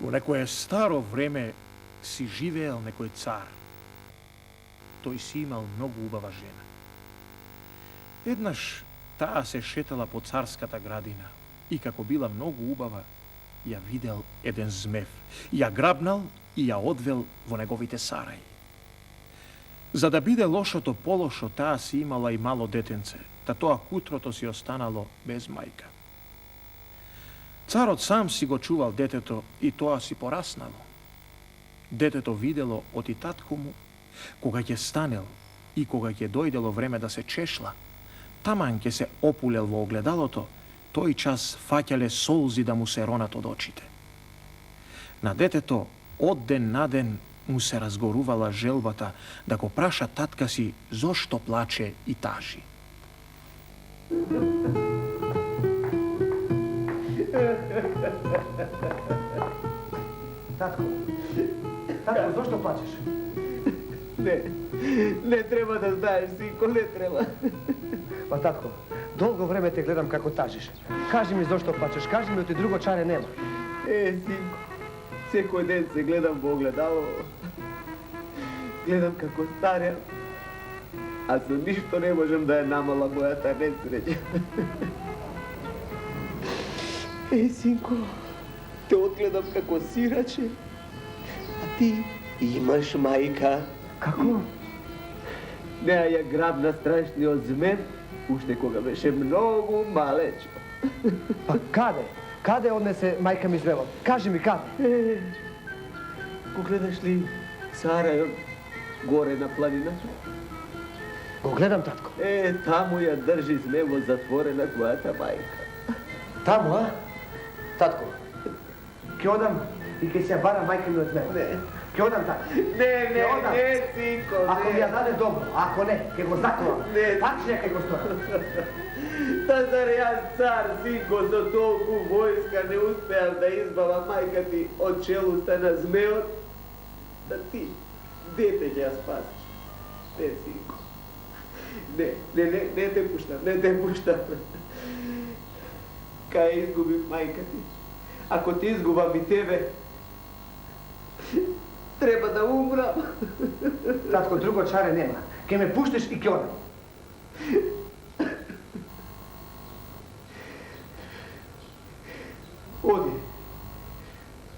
Во некое старо време си живеел некој цар. Тој си имал многу убава жена. Еднаш таа се шетала по царската градина и како била многу убава, ја видел еден змев, ја грабнал и ја одвел во неговите сараи. За да биде лошото полошо, таа си имала и мало детенце, та тоа кутрото си останало без мајка. Царот сам си го чувал детето и тоа си пораснало. Детето видело оти татко му, кога ќе станел и кога ќе дојдело време да се чешла, таман ќе се опулел во огледалото, тој час фаќале солзи да му се ронат од очите. На детето од ден на ден му се разгорувала желбата да го праша татка си зошто плаче и тажи. Татко, зошто плачеш? Не треба да знаеш, синко, не треба. Па, татко, долго време те гледам како тажиш. Кажи ми зошто плачеш, кажи ми, оти друго чаре нема. Синко, секој ден се гледам во огледало. Гледам како старя, а со ништо не можам да ја намала мојата несреќа. Синко, те одгледам како сираче, а ти имаш мајка. Како? Неа ја грабна страшниот змев, уште кога беше многу малечо. Па каде? Каде однесе мајка ми змевот? Кажи ми каде? Погледаш ли сарајот горе на планината? Го гледам, татко. Таму ја држи змевот затворена твојата мајка. Таму, а? Татко, ќе одам и ќе се ја барам мајка ми од змевот. Не. Ќе одам, татко. Не, синко, не. Ако ми ја даде добро, ако не, ќе го заклам. Не. Тачнија ќе го сторам. Та зар јас цар, синко, со толку војска не успеав да избава мајка ти од челуста на змеот? Да ти, дете ќе ја спасиш. Не, синко. Не те пуштам. Кај изгубив мајка ти, ако ти изгубам и тебе, треба да умрам. Татко, друго чаре нема. Ке ме пуштиш и ќе одам.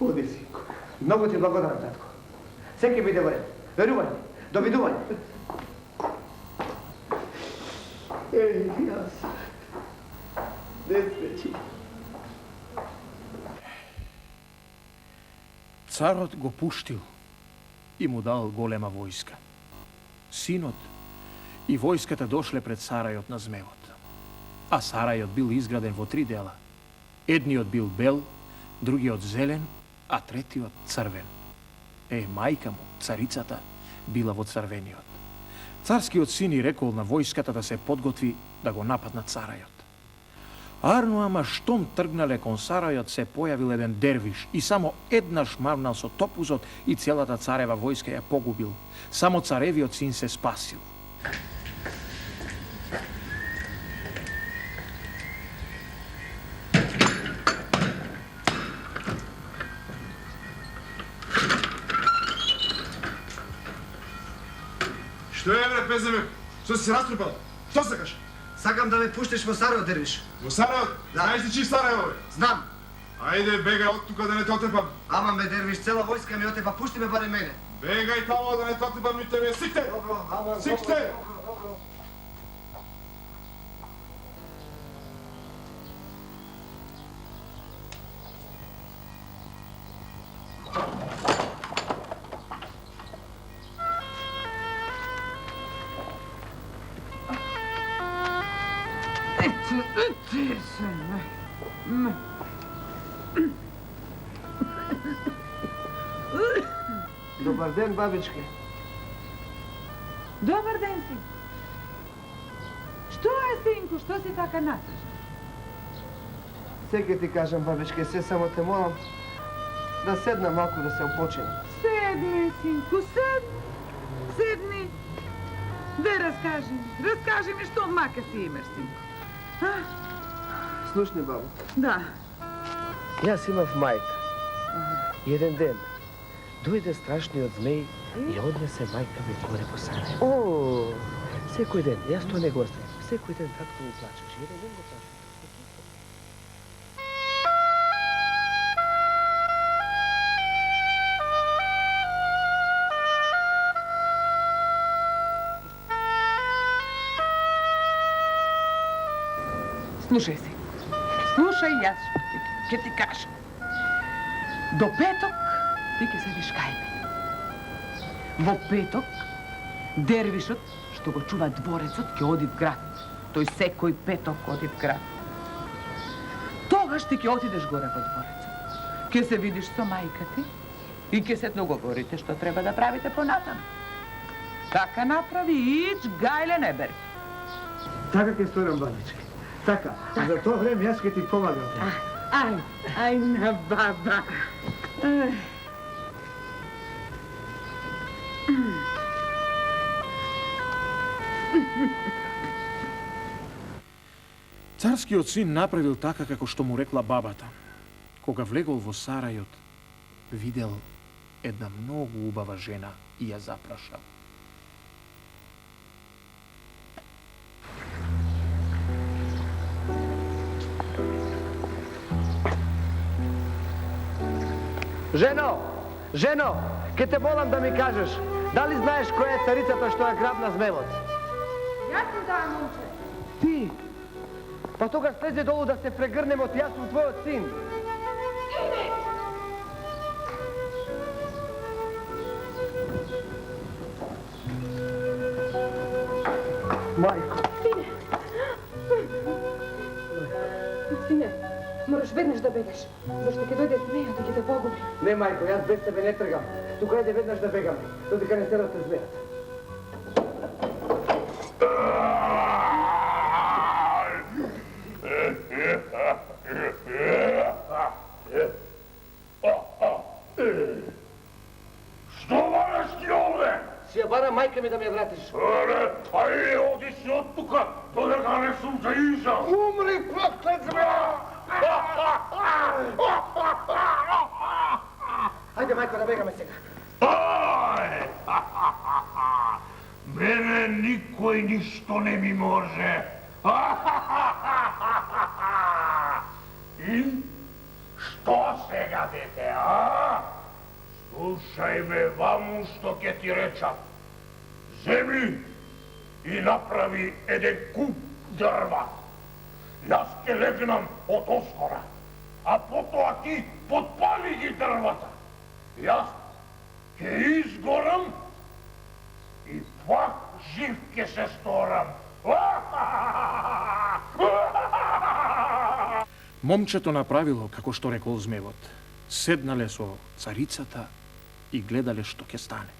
Оди, синко. Многу ти благодарам, татко. Се ќе биде во ред. Верување. Довидување. Јас. Несреќи. Царот го пуштил и му дал голема војска. Синот и војската дошле пред сарајот на змевот. А сарајот бил изграден во 3 дела. Едниот бил бел, другиот зелен, а третиот црвен. Мајка му, царицата, била во црвениот. Царскиот син и рекол на војската да се подготви да го нападнат сарајот. Арно, ама штом тргнале кон сарајот, се појавил еден дервиш и само еднаш мавнал со топузот и целата царева војска ја погубил. Само царевиот син се спасил. Што е, бре, пеземе? Што си се раструпал? Што сакаш? Сакам да ме пуштиш во Сарајот, дервиш. Во Сарајот? Да. Знаеш ли чи Сарајево, бре? Знам. Ајде, бегај од тука да не те отепам. Ама ме, дервиш, цела војска ми отепа, пушти ме барем мене. Бегај тамо да не те отепам ни тебе. Сикте! Добро, ама... Сикте! Добро. Добар ден, бабичке. Добар ден, син. Што е, синко, што си така натаж? Се ќе ти кажам, бабичке, се само те молам да седна малку да се опочинам. Седни, синко, седни. Да разкажи ми што мака си имаш, синко. Слушни, бабо. Да. Јас имав мајка. Еден ден дојде страшниот змеј и однесе мајка ми горе по Сарајево. О, секој ден, јас тоа не го оставам. Секој ден както ми плачеш. Еден ден го плачеш. Слушај си. Слушај, јас ќе ти кажам. До петок ти ќе седиш кај мене. Во петок дервишот што го чува дворецот ќе оди в град. Тој секој петок оди в град. Тогаш ти ќе отидеш горе во дворецот. Ќе се видиш со мајка ти и ќе се договорите што треба да правите понатаму. Така направи и ич гајле не бери. Така ќе сторам, бабичка. Така, а за тоа време јас ќе ти помагам. Ај на баба. Царскиот син направил така како што му рекла бабата. Кога влегол во сарајот, видел една многу убава жена и ја запрашал. Жено, ке те молам да ми кажеш, дали знаеш која е царицата што ја грабна змевот? Јас сум таа момче. Ти? Па тогаш слезе долу да се прегрнемо, јас сум твојот син. Мајко. Сине, мораш веднаш да бегаш, зашто ќе дојде змејот да ќе те погуби. Не, мајко, јас без тебе не тргам. Тука иде веднаш да бегаме, додека не се расте змејот. Што бараш ти овде? Си ја бара мајка ми да ме ја вратиш. Ајде, оди си од тука, додека не сум се изал. Умри, проклет змеја! Ајде, мајко, да бегаме сега. Ај! Мене никој ништо не ми може. И? Што сега, дете, а? Слушај ме ваму што ќе ти речам. Земи и направи еден куп дрва. Јас ќе легнам од оскора, а потоа ти подпали ги дрвата. Јас ќе изгорам и пак жив ќе се сторам. Момчето направило како што рекол змевот. Седнале со царицата и гледале што ќе стане.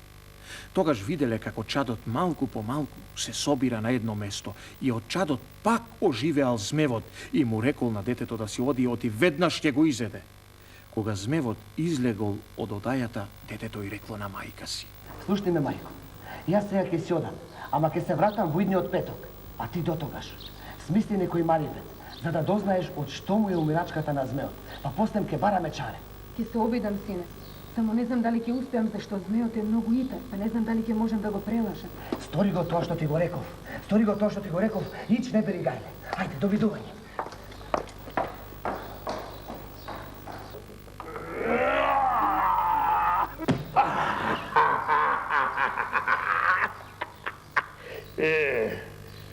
Тогаш виделе како чадот малку по малку се собира на едно место и од чадот пак оживеал змевот и му рекол на детето да си оди и веднаш ќе го изеде. Кога змевот излегол од одајата, детето и рекло на мајка си. Слушај ме, мајко, јас сега ќе си одам, ама ќе се вратам во идниот петок, а ти дотогаш смисли некој маривет, за да дознаеш од што му е умирачката на змеот, па после ќе бараме чаре. Ќе се обидам, сине. Само не знам дали ќе успеам, зашто змејот е многу итар, па не знам дали ќе можам да го прелажам. Стори го тоа што ти го реков. Стори го тоа што ти го реков. Ич не бери гајле. Ајде, довидување.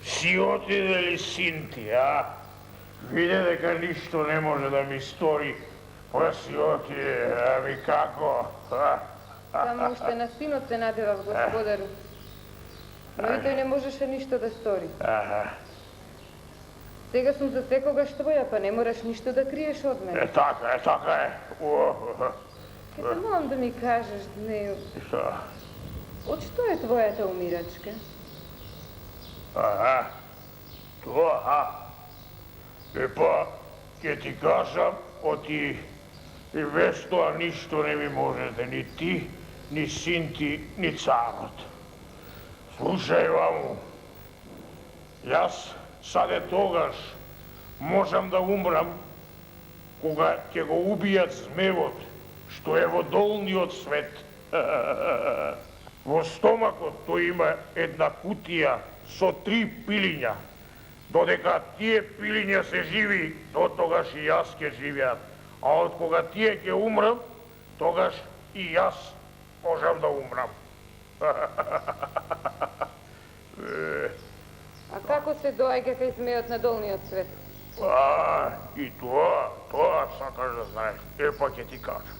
Си отиде ли син ти, а? Виде дека ништо не може да ми стори, па си отиде, ами како? Само уште на синот се надевав, господару. Но и тој не можеше ништо да стори. Сега сум за секогаш твоја, па не мораш ништо да криеш од мене. Така е. Ке те молам да ми кажеш, Днеју, од што е твојата умирачка? Тоа. Епа, ќе ти кажам, оти и без тоа ништо не ми можете, ни ти, ни син ти, ни царот. Слушај ваму, јас саде тогаш можам да умрам, кога ќе го убијат змевот што е во долниот свет. Во стомакот тој има една кутија со 3 пилиња. Додека тие пилиња се живи, до тогаш и јас ќе живеам. А од кога тие ќе умрам, тогаш и јас можам да умрам. А како се доаѓа кај змеот на долниот свет? И тоа сакаш да знаеш. Епа ќе ти кажам.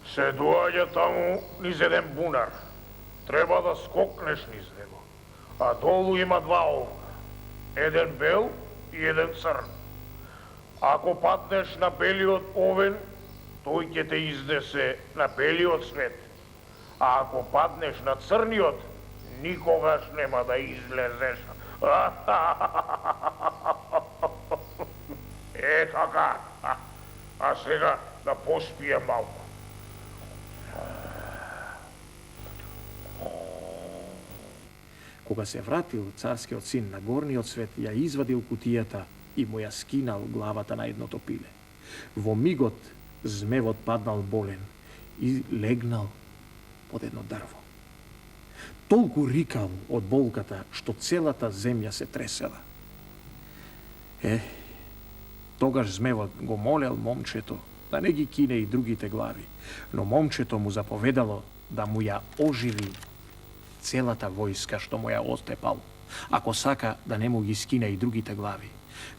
Се доаѓа таму низ еден бунар. Треба да скокнеш низ него. А долу има 2 овна. Еден бел и еден црн. Ако паднеш на белиот овен, тој ќе те изнесе на белиот свет. А ако паднеш на црниот, никогаш нема да излезеш. Така. А сега да поспием малку. Кога се вратил царскиот син на горниот свет, ја извадил кутијата и му ја скинал главата на едното пиле. Во мигот змевот паднал болен и легнал под едно дрво. Толку рикал од болката што целата земја се тресела. Тогаш змевот го молел момчето да не ги кине и другите глави, но момчето му заповедало да му ја оживи целата војска што му ја остепал, ако сака да не му ги скине и другите глави.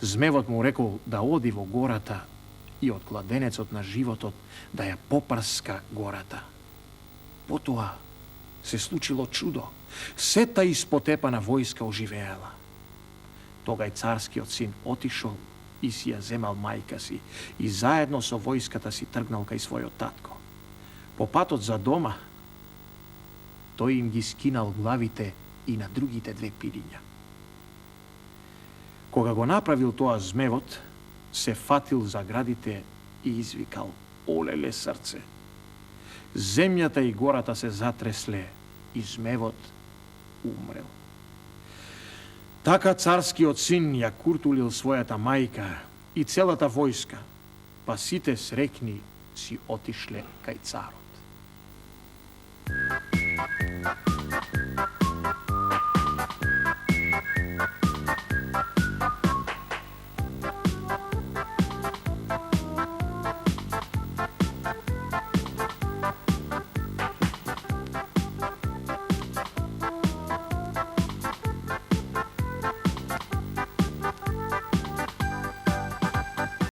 Змевот му рекол да оди во гората и од кладенецот на животот да ја попрска гората. Потоа се случило чудо. Сета испотепана војска оживеала. Тогај царскиот син отишол и си ја земал мајка си и заедно со војската си тргнал кај својот татко. По патот за дома, тој им ги скинал главите и на другите 2 пилиња. Кога го направил тоа змевот, се фатил за градите и извикал: "Олеле срце!" Земјата и гората се затресле и змевот умрел. Така царскиот син ја куртулил својата мајка и целата војска, па сите срекни си отишле кај царот.